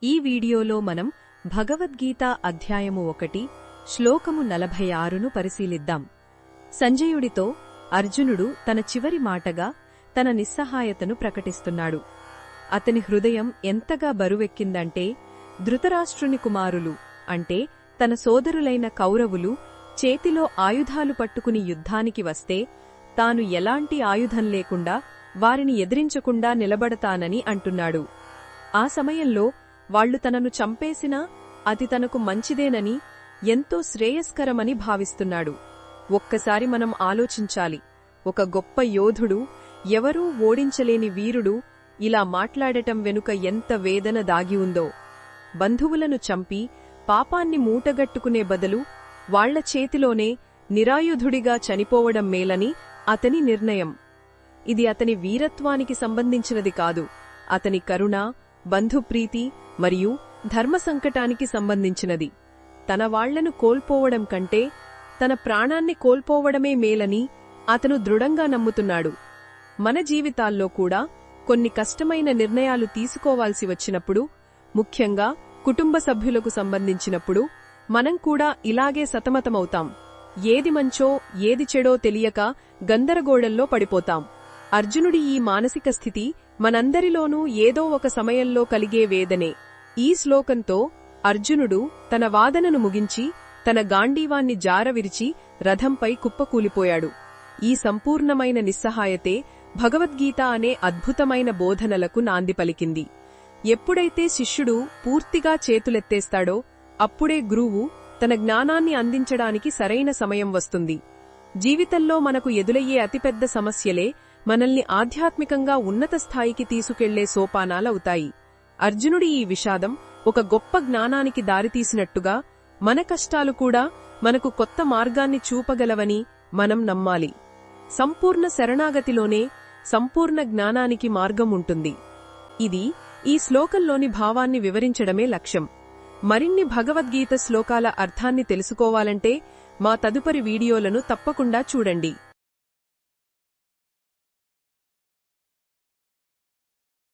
ఈ వీడియోలో మనం భగవద్గీత అధ్యాయము 1 శ్లోకము 46ను పరిశీలిద్దాం. సంజయుడితో అర్జునుడు తన చివరి మాటగా తన నిస్సహాయతను ప్రకటిస్తున్నాడు. అతని హృదయం ఎంతగా బరువెక్కిందంటే ధృతరాష్ట్రుని కుమారులు అంటే తన సోదరులైన కౌరవులు చేతిలో ఆయుధాలు పట్టుకుని యుద్ధానికి వస్తే తాను ఎలాంటి ఆయుధం లేకుండా వారిని ఎదిరించకుండా నిలబడతానని అంటున్నాడు. ఆ సమయంలో వాళ్లు తనను చంపేసినా అది తనకు మంచిదేనని, ఎంతో శ్రేయస్కరమని భావిస్తున్నాడు. ఒక్కసారి మనం ఆలోచించాలి. ఒక గొప్ప యోధుడు, ఎవరూ ఓడించలేని వీరుడు ఇలా మాట్లాడటం వెనుక ఎంత వేదన దాగి ఉందో. బంధువులను చంపి పాపాన్ని మూటగట్టుకునే బదులు వాళ్ల చేతిలోనే నిరాయుధుడిగా చనిపోవడం మేలని అతని నిర్ణయం. ఇది అతని వీరత్వానికి సంబంధించినది కాదు, అతని కరుణ, బంధుప్రీతి మరియు ధర్మసంకటానికి సంబంధించినది. తన వాళ్లను కోల్పోవడం కంటే తన ప్రాణాన్ని కోల్పోవడమే మేలని అతను దృఢంగా నమ్ముతున్నాడు. మన జీవితాల్లో కూడా కొన్ని కష్టమైన నిర్ణయాలు తీసుకోవాల్సి వచ్చినప్పుడు, ముఖ్యంగా కుటుంబ సభ్యులకు సంబంధించినప్పుడు మనం కూడా ఇలాగే సతమతమవుతాం. ఏది మంచో ఏది చెడో తెలియక గందరగోళంలో పడిపోతాం. అర్జునుడి ఈ మానసిక స్థితి మనందరిలోనూ ఏదో ఒక సమయంలో కలిగే వేదనే. ఈ శ్లోకంతో అర్జునుడు తన వాదనను ముగించి తన గాండీవాన్ని జారవిరిచి రథంపై కుప్పకూలిపోయాడు. ఈ సంపూర్ణమైన నిస్సహాయతే భగవద్గీత అనే అద్భుతమైన బోధనలకు నాంది పలికింది. ఎప్పుడైతే శిష్యుడు పూర్తిగా చేతులెత్తేస్తాడో అప్పుడే గురువు తన జ్ఞానాన్ని అందించడానికి సరైన సమయం వస్తుంది. జీవితంలో మనకు ఎదురయ్యే అతిపెద్ద సమస్యలే మనల్ని ఆధ్యాత్మికంగా ఉన్నత స్థాయికి తీసుకెళ్లే సోపానాలవుతాయి. అర్జునుడి ఈ విషాదం ఒక గొప్ప జ్ఞానానికి దారితీసినట్టుగా మన కష్టాలు కూడా మనకు కొత్త మార్గాన్ని చూపగలవని మనం నమ్మాలి. సంపూర్ణ శరణాగతిలోనే సంపూర్ణ జ్ఞానానికి మార్గం ఉంటుంది. ఇది ఈ శ్లోకంలోని భావాన్ని వివరించడమే లక్ష్యం. మరిన్ని భగవద్గీత శ్లోకాల అర్థాన్ని తెలుసుకోవాలంటే మా తదుపరి వీడియోలను తప్పకుండా చూడండి.